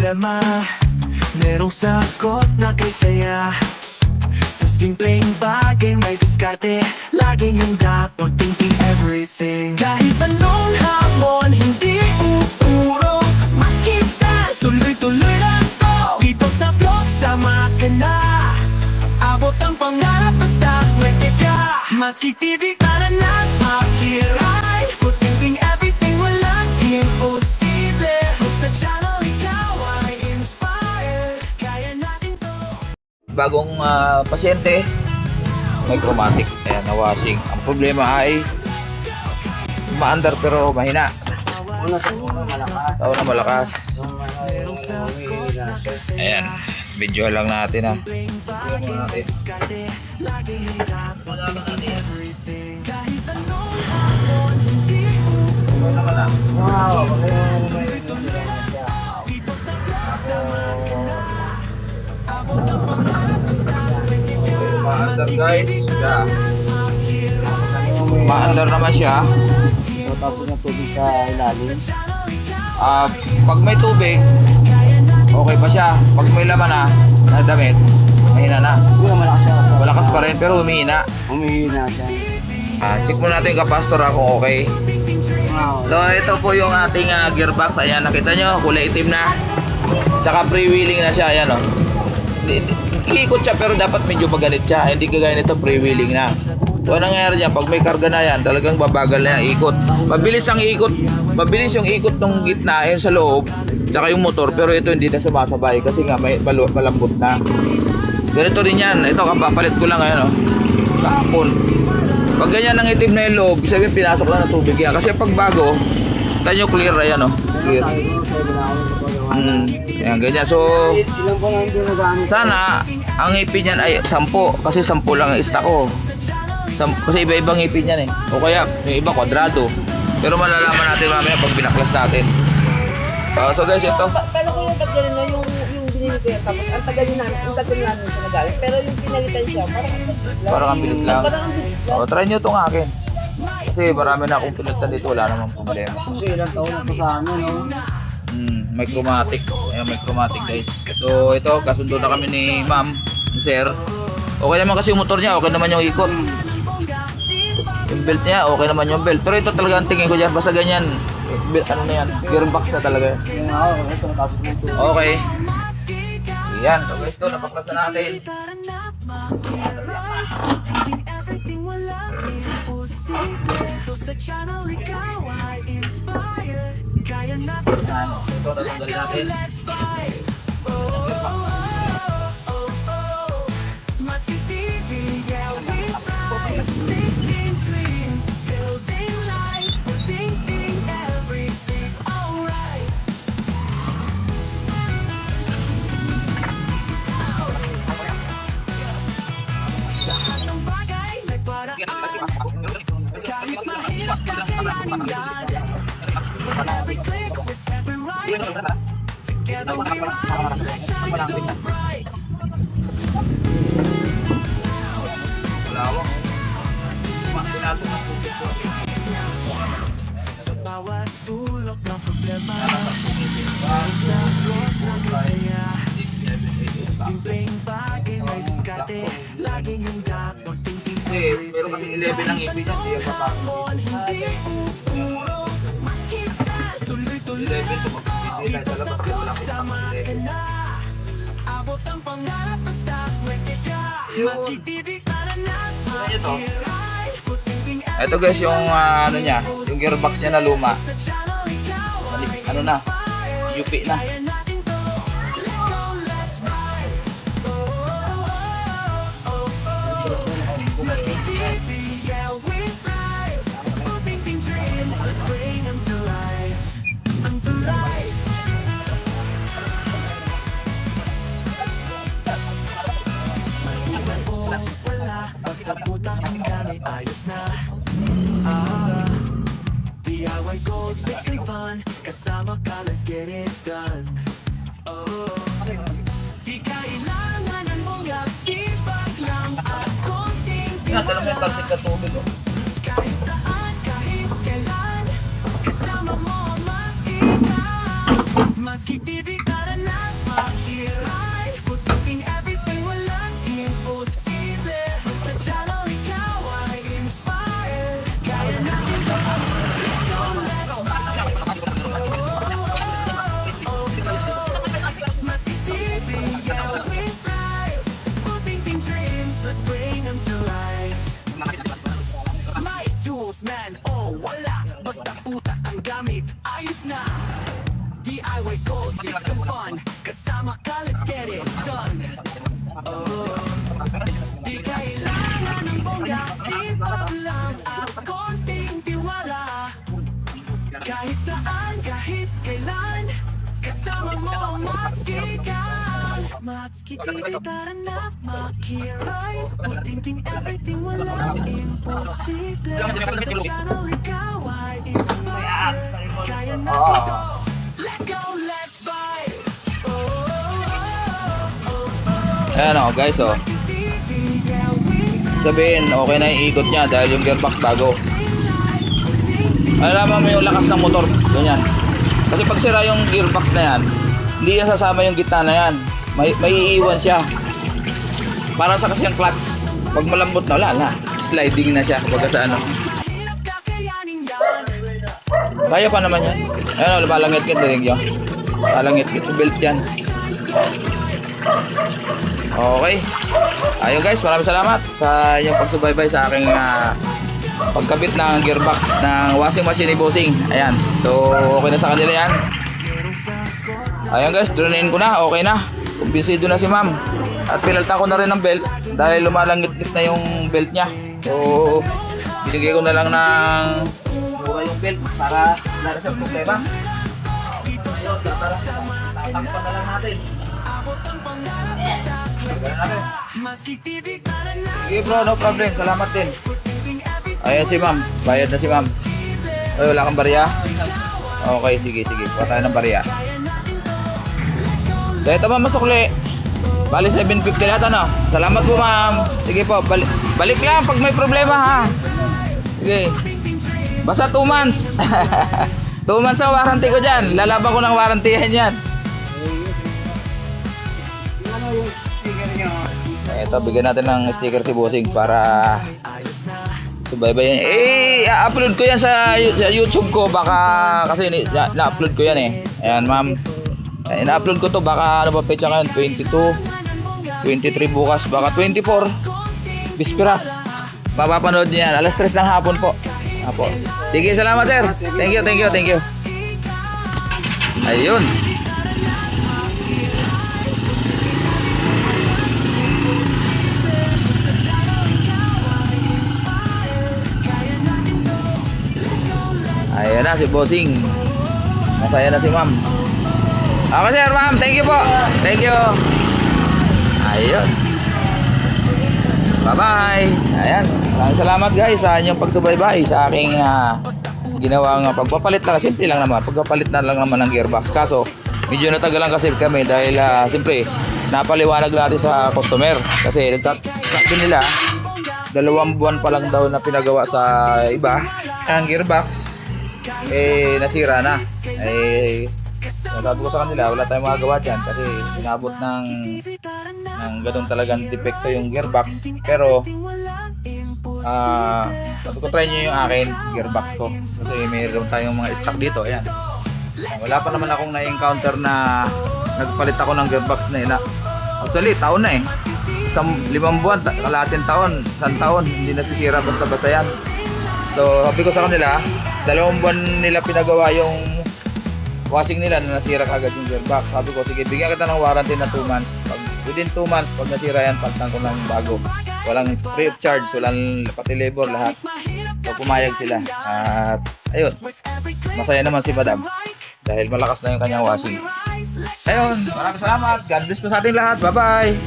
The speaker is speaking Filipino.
problema, merong sagot na kay saya. Sa simpleng bagay may diskarte, laging handa, no thinking everything. Kahit anong hamon, hindi uuro, maski sa tuloy-tuloy lang to. Dito sa vlog, sama ka na, abot ang pangarap basta pwede ka. Maski TV ka na nag-akiray, no thinking everything, walang imposible. Sa channel ikaw ay inspired, kaya natin to. Bagong pasyente, may chromatic, ayan, na washing. Ang problema ay maandar pero mahina. Tao na malakas. Ayan, video lang natin ha. Maandar guys, yeah. Maandar naman siya. Tapos yung tubig sa ilalim. Pag may tubig, okay pa siya. Pag may laman na damit, mahina na. Malakas siya. Malakas pa rin pero humihina. Humihina siya. Check muna natin yung kapastor kung okay. So ito po yung ating gearbox. Ayan, nakita nyo, kulay itim na. Tsaka freewheeling na siya. Ayan o. Iikot siya pero dapat medyo maganit siya. Hindi kagaya nito freewheeling na. So anong nangyayari niya, pag may karga na yan, talagang babagal na yan, ikot. Mabilis ang ikot. Mabilis yung ikot ng gitna, yun sa loob. Tsaka yung motor, pero ito hindi na sumasabay kasi nga may malambot na. Ganito rin yan. Ito, kapapalit ko lang ngayon o. Kahapon. Pag ganyan ang itim na yung loob, sabihin pinasok lang ng tubig yan. Kasi pag bago, tayo clear na yan o. Clear. Yan, ganyan. So, sana ang ngipin niyan ay 10 kasi 10 lang ang stock ko. Kasi iba-ibang ngipin niyan eh. O kaya yung iba kwadrado. Pero malalaman natin mamaya pag binaklas natin. So guys, ito. Pero kung yung tagal na yung binili ko yan, tapos ang tagal namin siya nagamit. Pero yung pinalitan siya, parang ang bilis lang. Parang ang bilis lang. Try nyo itong akin. Kasi marami na akong pinalitan dito, wala namang problema. Kasi ilang taon na po sa amin, no? May chromatic. Ayan, may chromatic guys. So ito, kasundo na kami ni ma'am, ni sir. Okay naman kasi yung motor niya, okay naman yung ikot. Yung belt niya, okay naman yung belt. Pero ito talaga ang tingin ko dyan, basta ganyan. Ano na yan, gearbox na talaga yan. Okay. Yan, so guys, ito, napaklasan natin. Ito, tatanggalin natin. Sa bawat sulok ng problema, ang sagot ng kasaya. Sa simpleng bagay may diskarte, laging handa, no thinking everything. Pero kasi 11 ang ngipin niya, hindi yung papakot. Hindi uuro, maski sa tuloy-tuloy 11 to mag-11 sa labas kasi wala sama ka na, abot ang pangarap basta pwede ka. Maski TV ka na nag-akiray, no thinking Ito guys, yung ano niya, yung gearbox niya na luma. Ano na, UP na. Basta butang ang gamit, ayos na. DIY goals, mix and fun. Kasama ka, let's get it done. Oh, di kailangan ng mga sipag lang at konting Tinatala mo yung plastic na tubig. kahit saan, kahit kailan, kasama mo ang mas ikaw. Maski TV ka na man. Oh, wala, basta puta ang gamit. Ayos na. DIY goals, it's some fun. Kasama ka, let's get it done. Oh, di kailangan ng bongga, sipag lang at konting tiwala. Kahit saan, kahit kailan, kasama mo, Matskikan. Matski TV, tara na, makiride. Puting-ting everything, walang imposible. Sa channel, ikaw ay inspired. Kaya natin to, let's go, let's vibe. Ayan o guys oh. Sabihin okay na yung ikot niya dahil yung gearbox bago. Alam mo yung lakas ng motor, ganyan. Kasi pag sira yung gearbox na yan, hindi yan sasama yung gitna na yan. May iiwan siya. Para sa kasi yung clutch. Pag malambot na, wala na. Sliding na siya. Baga sa ano. Kaya pa naman yan. Ayun o, lumalangit-ngit na rin yun. Malangit-ngit yung belt yan. Okay. Ayun guys, maraming salamat sa inyong pagsubaybay sa aking pagkabit ng gearbox ng washing machine ni Bossing. Ayan. So, okay na sa kanila yan. Ayan guys, dronein ko na. Okay na. Kumbinsido na si ma'am. At pinalta ko na rin ng belt dahil lumalangit-ngit na yung belt niya. So, binigay ko na lang ng mura yung belt para wala na siyang problema. Ayun, tara. Tatakpan na lang natin. Sige bro, no problem. Salamat din. Ayan si ma'am. Bayad na si ma'am. Ay, wala kang barya? Okay, sige. Patay ng barya. So ito ma'am, masukli. Bali 750 lahat ano. Salamat po ma'am. Sige po, balik lang pag may problema ha. Sige. Basta 2 months. 2 months ang warranty ko dyan. Lalaban ko ng warrantyhan yan. Ito, bigyan natin ng sticker si Bossing para subaybayan. I-upload ko yan sa YouTube ko. Baka kasi na-upload ko yan eh. Ayan ma'am. Ina-upload ko to. Baka ano ba pecha ngayon? 22, 23 bukas. Baka 24 Bispiras. Mapapanood niyo yan. Alas 3 ng hapon po. Apo. Sige, salamat sir. Thank you. Ayun. Ayan na si Bossing. Masaya na si ma'am. Okay sir, ma'am. Thank you po. Thank you. Ayun. Bye-bye. Ayan. Maraming salamat guys sa inyong pagsubaybay sa aking ginawang pagpapalit lang. Simple lang naman. Pagpapalit na lang naman ng gearbox. Kaso, medyo natagalan kasi kami dahil simple, napaliwanag natin sa customer. Kasi sabi nila, 2 buwan pa lang daw na pinagawa sa iba ang gearbox. Nasira na. Natabi ko sa kanila, wala tayong magagawa dyan kasi inabot ng ganun talagang depekto yung gearbox. Pero sabi ko try nyo yung akin gearbox ko kasi mayroon tayong mga stock dito. Ayan. Wala pa naman akong na-encounter na nagpalit ako ng gearbox na ina. Actually, taon na eh. 5 buwan, kalahating taon, 1 taon, hindi nasisira basta-basta yan. So sabi ko sa kanila, 2 buwan nila pinagawa yung washing nila na nasira kagad yung gearbox. Sabi ko, sige, bigyan kita ng warranty na 2 months. Within 2 months, pag nasira yan, pagtan ko lang bago. Walang free of charge, walang pati labor, lahat. So pumayag sila. At ayun, masaya naman si madam dahil malakas na yung kanyang washing. Ayun, maraming salamat. God bless po sa ating lahat. Bye-bye.